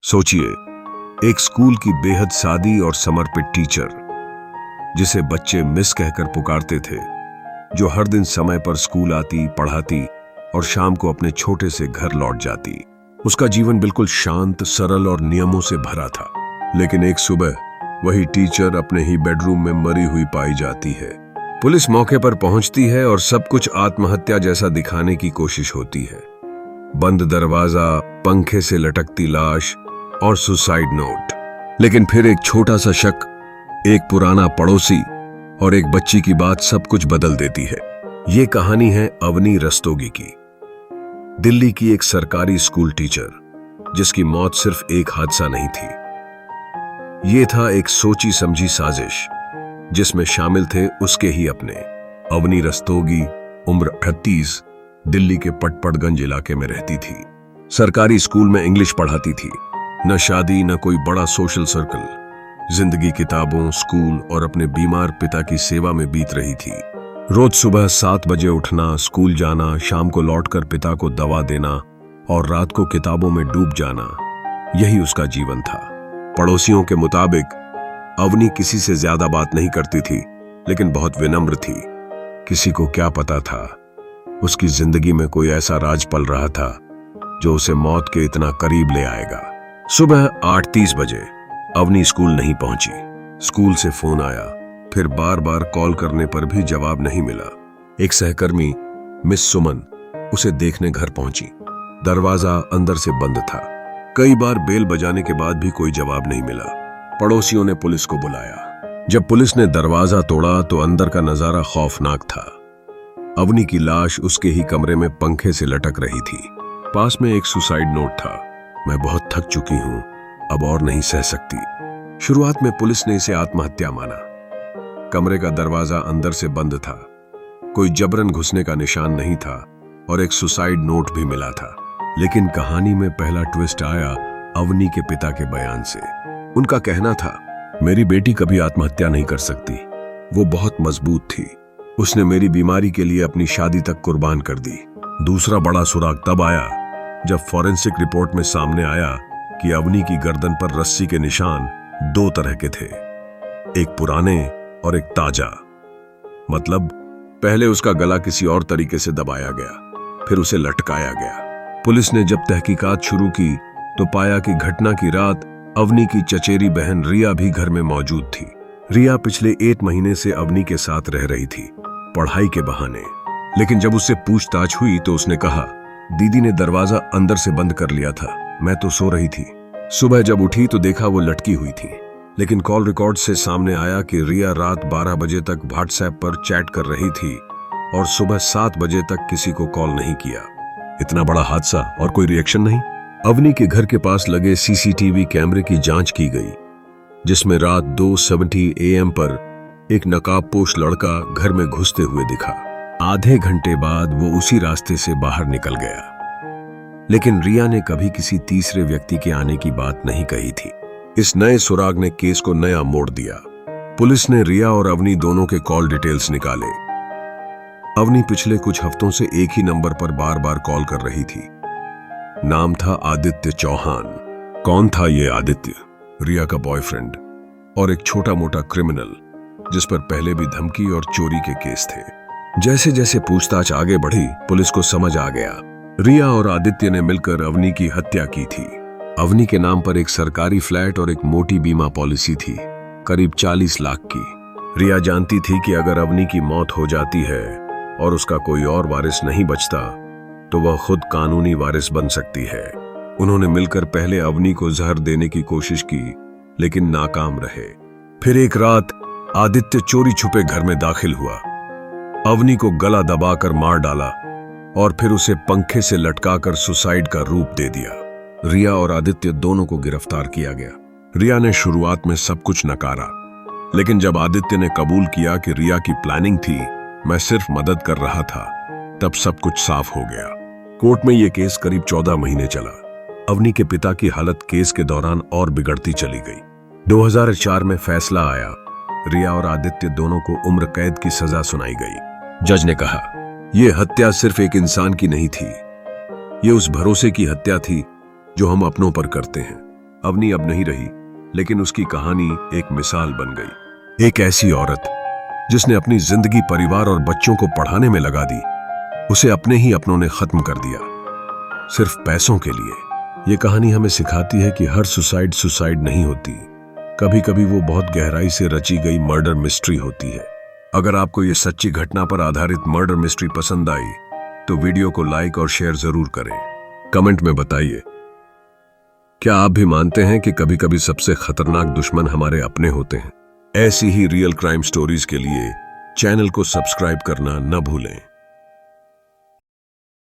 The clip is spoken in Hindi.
सोचिए, एक स्कूल की बेहद सादी और समर्पित टीचर, जिसे बच्चे मिस कहकर पुकारते थे, जो हर दिन समय पर स्कूल आती, पढ़ाती और शाम को अपने छोटे से घर लौट जाती। उसका जीवन बिल्कुल शांत, सरल और नियमों से भरा था। लेकिन एक सुबह वही टीचर अपने ही बेडरूम में मरी हुई पाई जाती है। पुलिस मौके पर पहुंचती है और सब कुछ आत्महत्या जैसा दिखाने की कोशिश होती है। बंद दरवाजा, पंखे से लटकती लाश और सुसाइड नोट। लेकिन फिर एक छोटा सा शक, एक पुराना पड़ोसी और एक बच्ची की बात सब कुछ बदल देती है। ये कहानी है अवनी रस्तोगी की, दिल्ली की एक सरकारी स्कूल टीचर, जिसकी मौत सिर्फ एक हादसा नहीं थी। ये था एक सोची समझी साजिश, जिसमें शामिल थे उसके ही अपने। अवनी रस्तोगी उम्र 38, दिल्ली के पटपड़गंज इलाके में रहती थी। सरकारी स्कूल में इंग्लिश पढ़ाती थी। न शादी, न कोई बड़ा सोशल सर्कल। जिंदगी किताबों, स्कूल और अपने बीमार पिता की सेवा में बीत रही थी। रोज सुबह 7 बजे उठना, स्कूल जाना, शाम को लौटकर पिता को दवा देना और रात को किताबों में डूब जाना, यही उसका जीवन था। पड़ोसियों के मुताबिक अवनी किसी से ज्यादा बात नहीं करती थी, लेकिन बहुत विनम्र थी। किसी को क्या पता था, उसकी जिंदगी में कोई ऐसा राज पल रहा था जो उसे मौत के इतना करीब ले आएगा। सुबह 8:30 बजे अवनी स्कूल नहीं पहुंची। स्कूल से फोन आया, फिर बार बार कॉल करने पर भी जवाब नहीं मिला। एक सहकर्मी मिस सुमन उसे देखने घर पहुंची। दरवाजा अंदर से बंद था। कई बार बेल बजाने के बाद भी कोई जवाब नहीं मिला। पड़ोसियों ने पुलिस को बुलाया। जब पुलिस ने दरवाजा तोड़ा तो अंदर का नजारा खौफनाक था। अवनी की लाश उसके ही कमरे में पंखे से लटक रही थी। पास में एक सुसाइड नोट था। मैं बहुत थक चुकी हूं, अब और नहीं सह सकती। शुरुआत में पुलिस ने इसे आत्महत्या माना। कमरे का दरवाजा अंदर से बंद था, कोई जबरन घुसने का निशान नहीं था और एक सुसाइड नोट भी मिला था। लेकिन कहानी में पहला ट्विस्ट आया अवनी के पिता के बयान से। उनका कहना था, मेरी बेटी कभी आत्महत्या नहीं कर सकती। वो बहुत मजबूत थी। उसने मेरी बीमारी के लिए अपनी शादी तक कुर्बान कर दी। दूसरा बड़ा सुराग तब आया जब फॉरेंसिक रिपोर्ट में सामने आया कि अवनी की गर्दन पर रस्सी के निशान 2 तरह के थे, एक पुराने और एक ताजा। मतलब पहले उसका गला किसी और तरीके से दबाया गया, फिर उसे लटकाया गया। पुलिस ने जब तहकीकात शुरू की तो पाया कि घटना की रात अवनी की चचेरी बहन रिया भी घर में मौजूद थी। रिया पिछले 1 महीने से अवनी के साथ रह रही थी, पढ़ाई के बहाने। लेकिन जब उससे पूछताछ हुई तो उसने कहा, दीदी ने दरवाजा अंदर से बंद कर लिया था, मैं तो सो रही थी। सुबह जब उठी तो देखा वो लटकी हुई थी। लेकिन कॉल रिकॉर्ड से सामने आया कि रिया रात 12 बजे तक व्हाट्सएप पर चैट कर रही थी और सुबह 7 बजे तक किसी को कॉल नहीं किया। इतना बड़ा हादसा और कोई रिएक्शन नहीं। अवनी के घर के पास लगे सीसीटीवी कैमरे की जांच की गई, जिसमें रात 2:70 AM पर एक नकाबपोश लड़का घर में घुसते हुए दिखा। आधे घंटे बाद वो उसी रास्ते से बाहर निकल गया। लेकिन रिया ने कभी किसी तीसरे व्यक्ति के आने की बात नहीं कही थी। इस नए सुराग ने केस को नया मोड़ दिया। पुलिस ने रिया और अवनी दोनों के कॉल डिटेल्स निकाले। अवनी पिछले कुछ हफ्तों से एक ही नंबर पर बार बार कॉल कर रही थी। नाम था आदित्य चौहान। कौन था ये आदित्य? रिया का बॉयफ्रेंड और एक छोटा मोटा क्रिमिनल, जिस पर पहले भी धमकी और चोरी के केस थे। जैसे जैसे पूछताछ आगे बढ़ी, पुलिस को समझ आ गया, रिया और आदित्य ने मिलकर अवनी की हत्या की थी। अवनी के नाम पर एक सरकारी फ्लैट और एक मोटी बीमा पॉलिसी थी, करीब 40 लाख की। रिया जानती थी कि अगर अवनी की मौत हो जाती है और उसका कोई और वारिस नहीं बचता तो वह खुद कानूनी वारिस बन सकती है। उन्होंने मिलकर पहले अवनी को जहर देने की कोशिश की, लेकिन नाकाम रहे। फिर एक रात आदित्य चोरी छुपे घर में दाखिल हुआ, अवनी को गला दबाकर मार डाला और फिर उसे पंखे से लटकाकर सुसाइड का रूप दे दिया। रिया और आदित्य दोनों को गिरफ्तार किया गया। रिया ने शुरुआत में सब कुछ नकारा, लेकिन जब आदित्य ने कबूल किया कि रिया की प्लानिंग थी, मैं सिर्फ मदद कर रहा था, तब सब कुछ साफ हो गया। कोर्ट में यह केस करीब 14 महीने चला। अवनी के पिता की हालत केस के दौरान और बिगड़ती चली गई। 2004 में फैसला आया। रिया और आदित्य दोनों को उम्र कैद की सजा सुनाई गई। जज ने कहा, यह हत्या सिर्फ एक इंसान की नहीं थी, ये उस भरोसे की हत्या थी जो हम अपनों पर करते हैं। अवनी अब नहीं रही, लेकिन उसकी कहानी एक मिसाल बन गई। एक ऐसी औरत जिसने अपनी जिंदगी परिवार और बच्चों को पढ़ाने में लगा दी, उसे अपने ही अपनों ने खत्म कर दिया, सिर्फ पैसों के लिए। ये कहानी हमें सिखाती है कि हर सुसाइड नहीं होती, कभी कभी वो बहुत गहराई से रची गई मर्डर मिस्ट्री होती है। अगर आपको ये सच्ची घटना पर आधारित मर्डर मिस्ट्री पसंद आई तो वीडियो को लाइक और शेयर जरूर करें। कमेंट में बताइए, क्या आप भी मानते हैं कि कभी कभी सबसे खतरनाक दुश्मन हमारे अपने होते हैं? ऐसी ही रियल क्राइम स्टोरीज के लिए चैनल को सब्सक्राइब करना न भूलें।